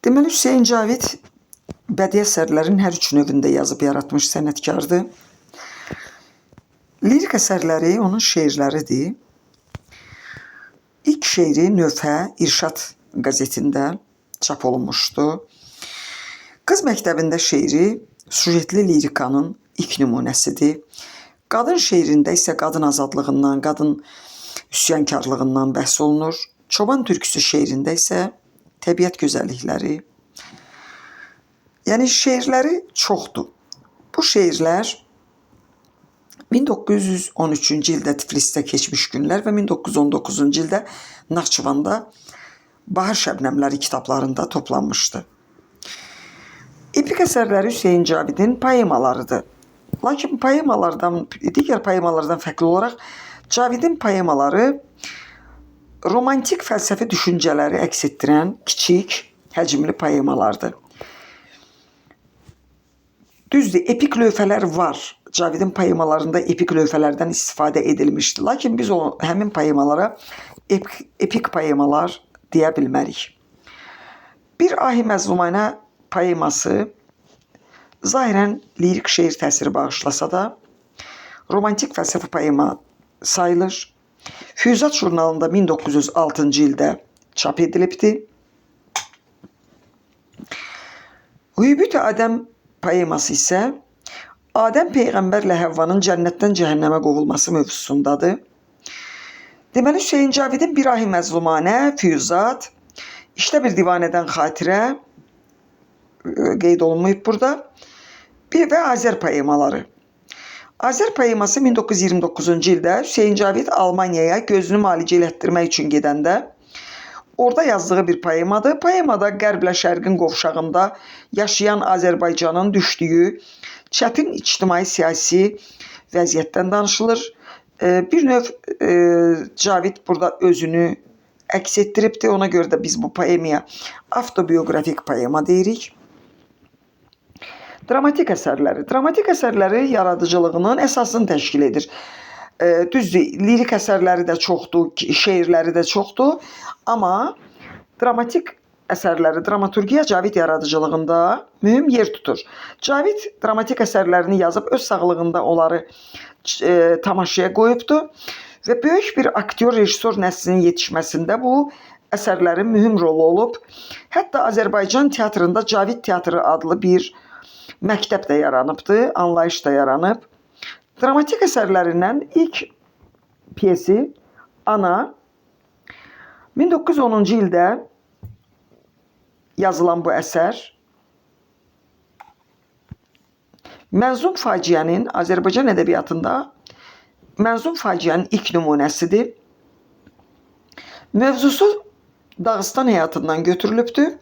Deməli, Hüseyn Cavid bədii əsərlərin hər üç növündə yazıb yaratmış sənətkardır. Lirik əsərləri onun şeirləridir. İlk şeiri Növhə İrşad qəzetində çap olunmuşdu. Qız məktəbində şeiri sujetli lirikanın ilk nümunəsidir. Qadın şeirində isə qadın azadlığından, qadın üsyankarlığından bəhs olunur. Çoban türküsü şeirində isə təbiət gözəllikləri. Yəni şeirləri çoxdur. Bu şeirlər 1913-cü ildə Tiflisdə keçmiş günlər və 1919-cu ildə Naxçıvanda Bahar Şəbnəmləri kitablarında toplanmışdı. Epik əsərləri Hüseyn Cavidin poemalarıdır. Lakin poemalardan, digər poemalardan fərqli olaraq Cavidin poemaları romantik fəlsəfi düşüncələri əks etdirən kiçik, həcmli poemalardır. Düzdür, epik lövhələr var. Cavidin poemalarında epik lövhələrdən istifadə edilmişdir. Lakin biz həmin poemalara epik poemalar deyə bilmərik. Bir Ahi Məzlumanə poeması zahirən lirik şeir təsiri bağışlasa da, romantik fəlsəfi poema sayılır. Füyuzat jurnalında 1906-cı ildə çap edilibdir. Hübüt-i Adəm poeması isə Adəm Peyğəmbərlə Həvvanın cənnətdən cəhənnəmə qovulması mövzusundadır. Deməli, Hüseyn Cavidin Bir Ahi Məzlumanə, Füyuzat, İşdə bir divanədən xatirə qeyd olunmayıb burada və Azər poemaları. Azər poeması 1929-cu ildə Hüseyn Cavid Almaniyaya gözünü müalicə elətdirmək üçün gedəndə orada yazdığı bir poemadır. Poemada Qərblə Şərqin qovşağında yaşayan Azərbaycanın düşdüyü çətin ictimai-siyasi vəziyyətdən danışılır. Bir növ Cavid burada özünü əks etdiribdir. Ona görə də biz bu poemaya avtobiografik poema deyirik. Dramatik əsərləri. Dramatik əsərləri yaradıcılığının əsasını təşkil edir. Düzdür, lirik əsərləri də çoxdur, şeirləri də çoxdur. Amma dramatik əsərləri, dramaturgiya Cavid yaradıcılığında mühüm yer tutur. Cavid dramatik əsərlərini yazıb öz sağlığında onları tamaşaya qoyubdur. Və böyük bir aktyor, rejissor nəslinin yetişməsində bu əsərlərin mühüm rolu olub. Hətta Azərbaycan teatrında Cavid Teatrı adlı bir məktəb də yaranıbdır, anlayış da yaranıb. Dramatik əsərlərindən ilk piyesi Ana 1910-cu ildə yazılan bu əsər Mənzum faciənin Azərbaycan ədəbiyyatında Mənzum faciənin ilk nümunəsidir. Mövzusu Dağıstan həyatından götürülübdür.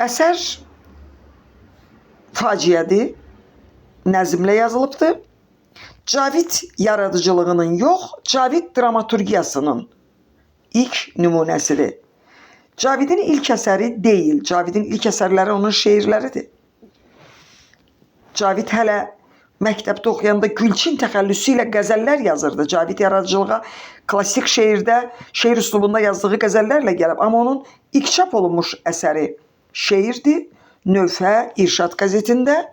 Əsər faciədir, nəzmlə yazılıbdır. Cavid yaradıcılığının yox, Cavid dramaturgiyasının ilk nümunəsidir. Cavidin ilk əsəri deyil, Cavidin ilk əsərləri onun şeirləridir. Cavid hələ məktəbdə oxuyanda Gülçin təxəllüsü ilə qəzəllər yazırdı. Cavid yaradıcılığa klassik şeirdə, şeir üslubunda yazdığı qəzəllərlə gəlib. Amma onun ilk çap olunmuş əsəri şeirdir. Növhə İrşad qəzetində,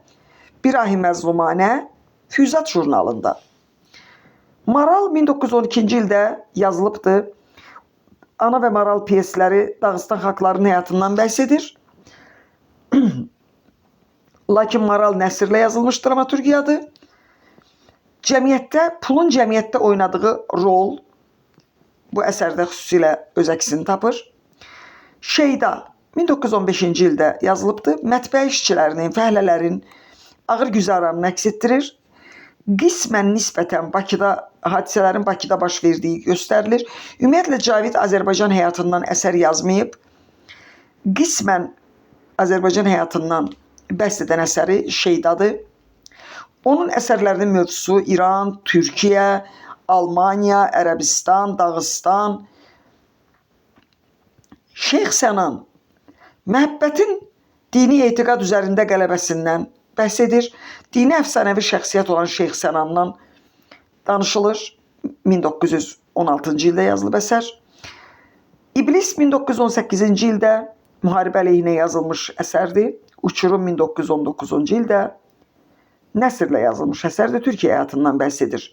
Bir Ahi Məzlumanə, Füyuzat jurnalında. Maral 1912-ci ildə yazılıbdır. Ana və Maral piyesləri Dağıstan xalqlarının həyatından bəhs edir. Lakin Maral nəsrlə yazılmış dramaturgiyadır. Cəmiyyətdə, pulun cəmiyyətdə oynadığı rol bu əsərdə xüsusilə öz əksini tapır. Şeyda 1915-ci ildə yazılıbdır. Mətbəə işçilərinin, fəhlələrin ağır güzaranını əks etdirir. Qismən nisbətən hadisələrin Bakıda baş verdiyi göstərilir. Ümumiyyətlə, Cavid Azərbaycan həyatından əsər yazmayıb. Qismən Azərbaycan həyatından bəhs edən əsəri Şeydadır. Onun əsərlərinin mövzusu İran, Türkiyə, Almaniya, Ərəbistan, Dağıstan. Şeyx Sənan məhəbbətin dini etiqad üzərində qələbəsindən bəhs edir. Dini əfsanəvi şəxsiyyət olan Şeyx Sənandan danışılır. 1916-cı ildə yazılıb əsər. İblis 1918-ci ildə müharibə əleyhinə yazılmış əsərdir. Uçurum 1919-cu ildə nəsrlə yazılmış əsərdir. Türkiyə həyatından bəhs edir.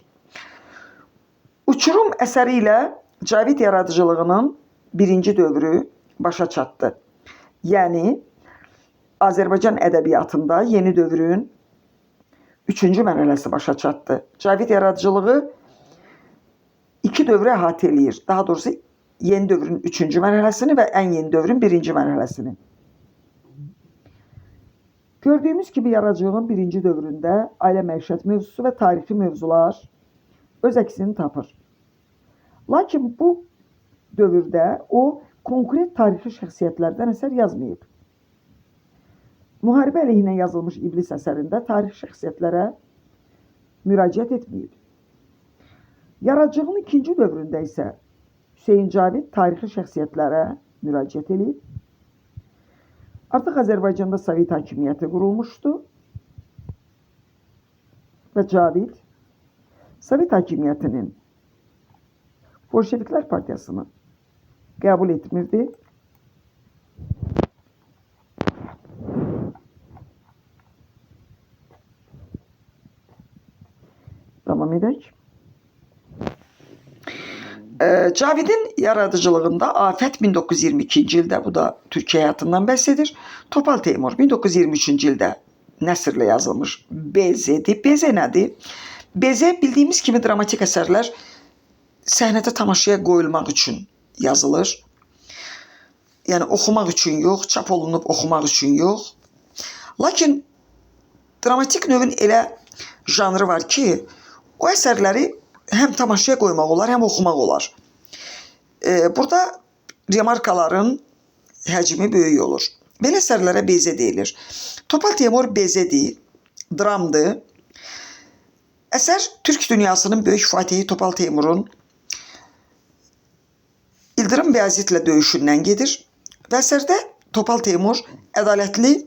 Uçurum əsəri ilə Cavid yaradıcılığının birinci dövrü başa çatdı. Yəni, Azərbaycan ədəbiyyatında yeni dövrün üçüncü mərhələsi başa çatdı. Cavid yaradıcılığı iki dövrü əhatə eləyir. Daha doğrusu, yeni dövrün üçüncü mərhələsini və ən yeni dövrün birinci mərhələsini. Gördüyümüz kimi yaradıcılığın birinci dövründə ailə məişət mövzusu və tarixi mövzular öz əksini tapır. Lakin bu dövrdə o konkret tarixi şəxsiyyətlərdən əsər yazmayıb. Müharibə əleyhinə yazılmış İblis əsərində tarixi şəxsiyyətlərə müraciət etməyib. Yaradıcılığın ikinci dövründə isə Hüseyn Cavid tarixi şəxsiyyətlərə müraciət edib. Artıq Azərbaycanda Sovet hakimiyyəti qurulmuşdu və Cavid Sovet hakimiyyətinin Bolşeviklər partiyasını qəbul etmirdi. Davam edək. Cavidin yaradıcılığında Afət 1922-ci ildə, bu da Türkiyə həyatından bəhs edir. Topal Teymur 1923-cü ildə nəsrlə yazılmış Bezedir. Beze nədir? Beze bildiyimiz kimi dramatik əsərlər səhnədə tamaşaya qoyulmaq üçün yazılır. Yəni oxumaq üçün yox, çap olunub oxumaq üçün yox. Lakin dramatik növün elə janrı var ki, o əsərləri həm tamaşaya qoymaq olar, həm oxumaq olar. Burada remarkaların həcmi böyük olur. Belə əsərlərə bezə deyilir. Topal Teymur bezedir, dramdır. Əsər Türk dünyasının böyük fatihi Topal Teymurun İldırım Bəyazitlə döyüşündən gedir və əsərdə Topal Teymur ədalətli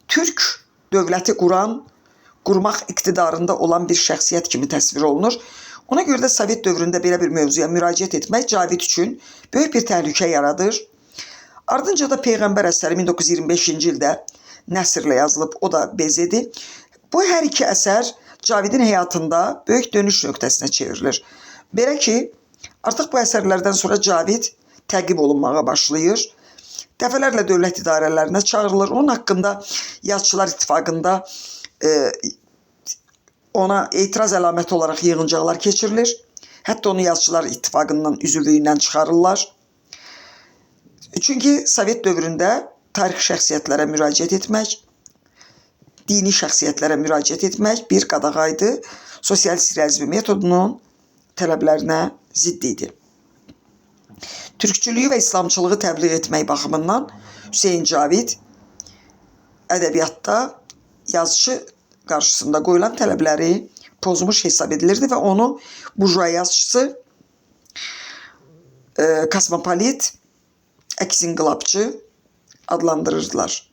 Türk dövləti qurmaq iqtidarında olan bir şəxsiyyət kimi təsvir olunur. Ona görə də Sovet dövründə belə bir mövzuya müraciət etmək Cavid üçün böyük bir təhlükə yaradır. Ardınca da Peyğəmbər əsəri 1925-ci ildə nəsrlə yazılıb, o da bezedir. Bu hər iki əsər Cavidin həyatında böyük dönüş nöqtəsinə çevrilir. Belə ki, artıq bu əsərlərdən sonra Cavid təqib olunmağa başlayır. Dəfələrlə dövlət idarələrinə çağırılır. Onun haqqında Yazıçılar İttifaqında ona etiraz əlaməti olaraq yığıncaqlar keçirilir. Hətta onu Yazıçılar İttifaqından üzvlüyündən çıxarırlar. Çünki Sovet dövründə tarixi şəxsiyyətlərə müraciət etmək, dini şəxsiyyətlərə müraciət etmək bir qadağaydı. Sosialist realizm metodunun tələblərinə zidd idi. Türkçülüyü və İslamçılığı təbliğ etmək baxımından Hüseyn Cavid ədəbiyyatda yazıcı qarşısında qoyulan tələbləri pozmuş hesab edilirdi və onu burjua yazıçısı, kosmopolit, əks-inqilabçı adlandırırdılar.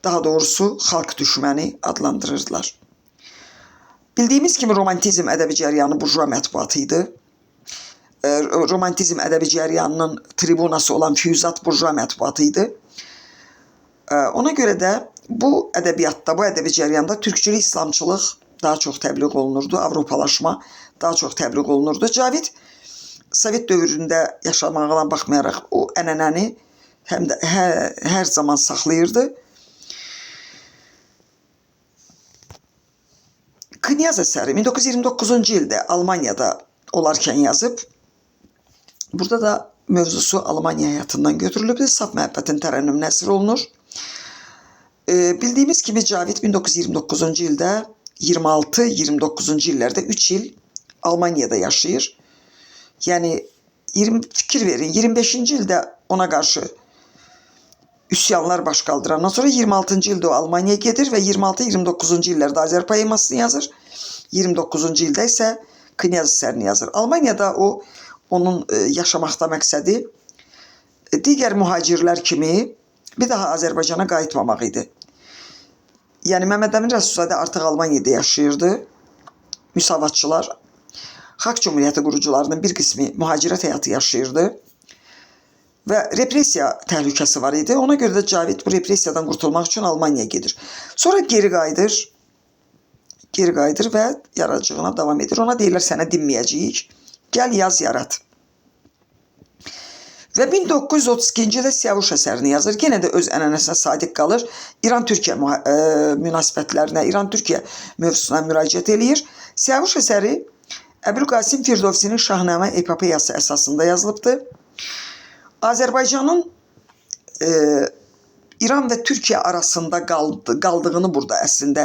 Daha doğrusu xalq düşməni adlandırırdılar. Bildiyimiz kimi romantizm ədəbi cəryanı burjua mətbuatı idi. Romantizm ədəbi cəryanının tribunası olan Füyuzat burjua mətbuatı idi. Ona görə də bu ədəbiyyatda, bu ədəbi cəryanda türkçülük, İslamçılıq daha çox təbliğ olunurdu, Avropalaşma daha çox təbliğ olunurdu. Cavid Sovet dövründə yaşamağına baxmayaraq o ənənəni həm də hər zaman saxlayırdı. Knyaz əsəri 1929-cu ildə Almaniyada olarkən yazıb. Burada da mövzusu Almaniya həyatından götürülübdür. Saf məhəbbətin tərənnümünə əsir olunur. Bildiyimiz kimi Cavid 1929-cu ildə 26-29-cu illərdə 3 il Almaniyada yaşayır. Yəni, fikir verin, 25-ci ildə ona qarşı üsyanlar baş qaldırandan sonra 26-cı ildə o Almaniyaya gedir və 26-29-cu illərdə Azər poemasını yazır. 29-cu ildə isə Knyaz əsərini yazır. Almaniyada onun yaşamaqda məqsədi digər mühacirlər kimi bir daha Azərbaycana qayıtmamaq idi. Yəni, Məmməd Əmin Rəsulzadə artıq Almaniyada yaşayırdı. Müsavatçılar, Xalq Cümhuriyyəti qurucularının bir qismi mühacirət həyatı yaşayırdı. və repressiya təhlükəsi var idi. Ona görə də Cavid bu repressiyadan qurtulmaq üçün Almaniyaya gedir. Sonra geri qayıdır və yaradıcılığına davam edir. Ona deyirlər, sənə dinməyəcəyik, gəl yaz, yarat. Və 1932-ci ildə Siyavuş əsərini yazır. Yenə də öz ənənəsinə sadiq qalır. İran-Türkiyə münasibətlərinə, İran-Türkiyə mövzusuna müraciət eləyir. Siyavuş əsəri Əbülqasim Firdovsinin Şahnamə epopeyası əsasında yazılıbdır. Azərbaycanın İran və Türkiyə arasında qaldığını burada əslində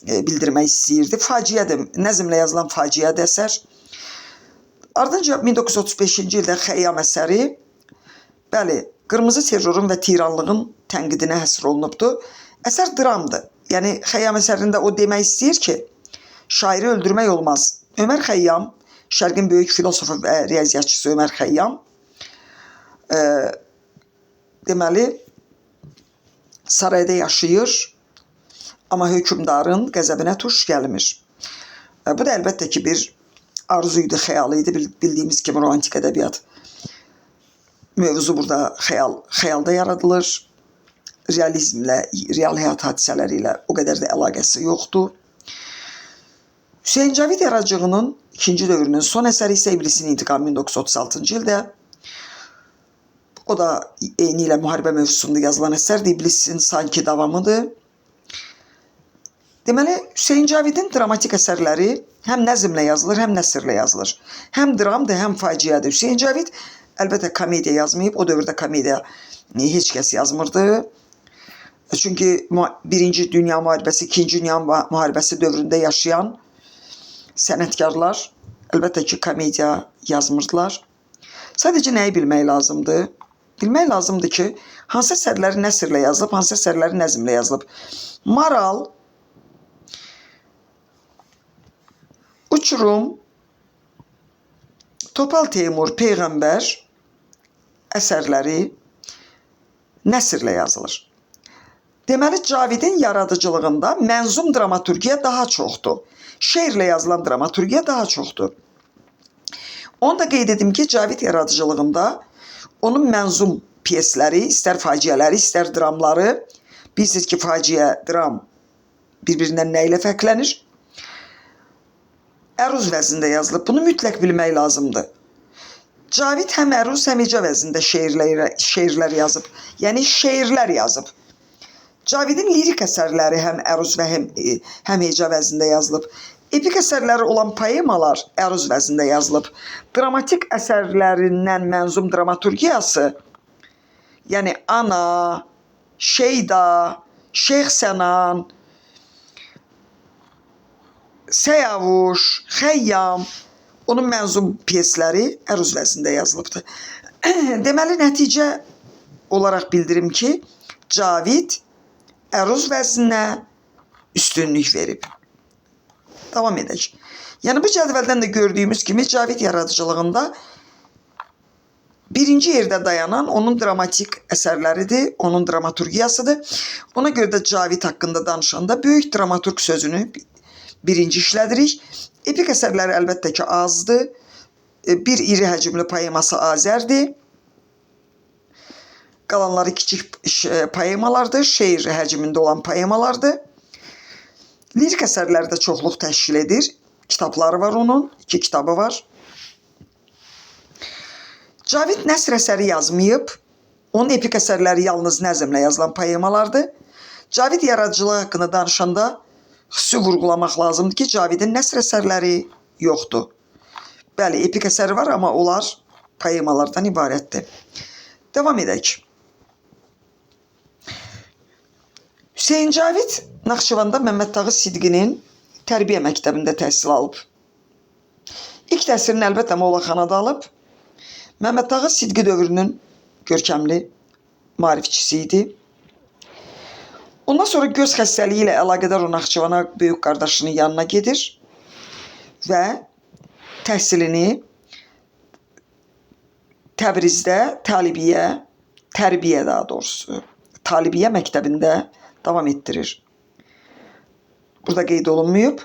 bildirmək istəyirdi. Faciədir, nəzmlə yazılan faciədir əsər. Ardınca 1935-ci ildə Xəyyam əsəri, bəli, qırmızı terrorun və tiranlığın tənqidinə həsr olunubdur. Əsər dramdır. Yəni, Xəyyam əsərində o demək istəyir ki, şairi öldürmək olmaz. Ömər Xəyyam, Şərqin böyük filosofu və riyaziyyatçısı Ömər Xəyyam, deməli, sarayda yaşayır, amma hökümdarın qəzəbinə tuş gəlmir. Bu da əlbəttə ki, bir arzu idi, xəyal idi. Bildiyimiz kimi romantik ədəbiyyat mövzu burada xəyalda yaradılır. Realizmlə, real həyat hadisələri ilə o qədər də əlaqəsi yoxdur. Hüseyn Cavid yaradıcılığının ikinci dövrünün son əsəri isə İblisin İntiqamı 1936-cı ildə. O da eyni ilə müharibə mövzusunda yazılan əsərdir. İblisin sanki davamıdır. Deməli, Hüseyn Cavidin dramatik əsərləri həm nəzmlə yazılır, həm nəsrlə yazılır. Həm dramdır, həm faciədir. Hüseyn Cavid əlbəttə komediya yazmayıb. O dövrdə komediya heç kəs yazmırdı. Çünki Birinci Dünya Müharibəsi, İkinci Dünya Müharibəsi dövründə yaşayan sənətkarlar əlbəttə ki, komediya yazmırdılar. Sadəcə nəyi bilmək lazımdır? Bilmək lazımdır ki, hansı əsərləri nəsrlə yazılıb, hansı əsərləri nəzmlə yazılıb. Maral, Uçurum, Topal Teymur, Peyğəmbər əsərləri nəsrlə yazılır. Deməli, Cavidin yaradıcılığında mənzum dramaturgiya daha çoxdur. Şeirlə yazılan dramaturgiya daha çoxdur. Onu da qeyd edim ki, Cavid yaradıcılığında onun mənzum piyesləri, istər faciələri, istər dramları, bilirsiniz ki, faciə, dram bir-birindən nə ilə fərqlənir? Əruz vəznində yazılıb. Bunu mütləq bilmək lazımdır. Cavid həm əruz, həm heca vəznində şeirlər yazıb. Yəni, şeirlər yazıb. Cavidin lirik əsərləri həm əruz və həm heca vəznində yazılıb. Epik əsərləri olan poemalar əruz vəznində yazılıb. Dramatik əsərlərindən mənzum dramaturgiyası, yəni Ana, Şeyda, Şeyx Sənan, Siyavuş, Xəyyam, onun mənzum piyesləri əruz vəznində yazılıbdır. Deməli, nəticə olaraq bildirim ki, Cavid əruz vəzninə üstünlük verib. Davam edək. Yəni, bu cədvəldən də gördüyümüz kimi Cavid yaradıcılığında birinci yerdə dayanan onun dramatik əsərləridir, onun dramaturgiyasıdır. Ona görə də Cavid haqqında danışanda böyük dramaturg sözünü birinci işlədirik. Epik əsərləri əlbəttə ki, azdır. Bir iri həcmli poeması Azərdir. Qalanları kiçik poemalardır, şeir həcmində olan poemalardır. Lirik əsərləri də çoxluq təşkil edir. Kitabları var onun, 2 kitabı var. Cavid nəsr əsəri yazmayıb. Onun epik əsərləri yalnız nəzmlə yazılan poemalardır. Cavid yaradıcılığı haqqında danışanda xüsusi vurğulamaq lazımdır ki, Cavidin nəsr əsərləri yoxdur. Bəli, epik əsəri var, amma onlar poemalardan ibarətdir. Davam edək. Hüseyn Cavid Naxçıvanda Məmməd Tağı Sidqinin tərbiyə məktəbində təhsil alıb. İlk təhsilini əlbəttə Mollaxanada alıb. Məmməd Tağı Sidqi dövrünün görkəmli maarifçisi idi. Ondan sonra göz xəstəliyi ilə əlaqədar o Naxçıvana böyük qardaşının yanına gedir və təhsilini Təbrizdə Talibiyyə məktəbində davam etdirir. Burada qeyd olunmayıb.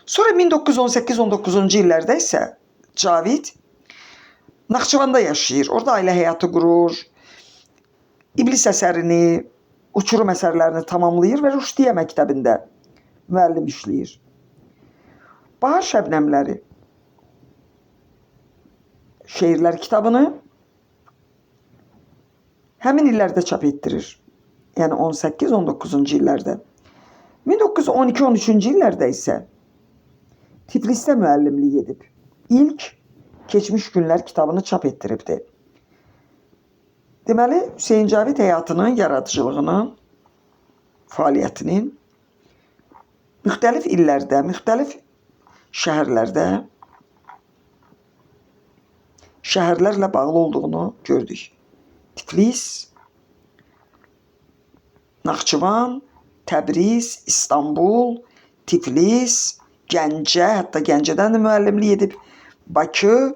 Sonra 1918-19-cu illərdə isə Cavid Naxçıvanda yaşayır. Orada ailə həyatı qurur. İblis əsərini, uçurum əsərlərini tamamlayır və Rüşdiyyə məktəbində müəllim işləyir. Bahar Şəbnəmləri şeirlər kitabını həmin illərdə çap etdirir. Yəni 18-19-cu illərdə. 1912-13-cü illərdə isə Tiflisdə müəllimlik edib. İlk Keçmiş Günlər kitabını çap etdiribdi. Deməli, Hüseyin Cavid həyatının, yaradıcılığının, fəaliyyətinin müxtəlif illərdə, müxtəlif şəhərlərlə bağlı olduğunu gördük. Tiflis, Naxçıvan, Təbriz, İstanbul, Tiflis, Gəncə, hətta Gəncədən də müəllimlik edib. Bakı,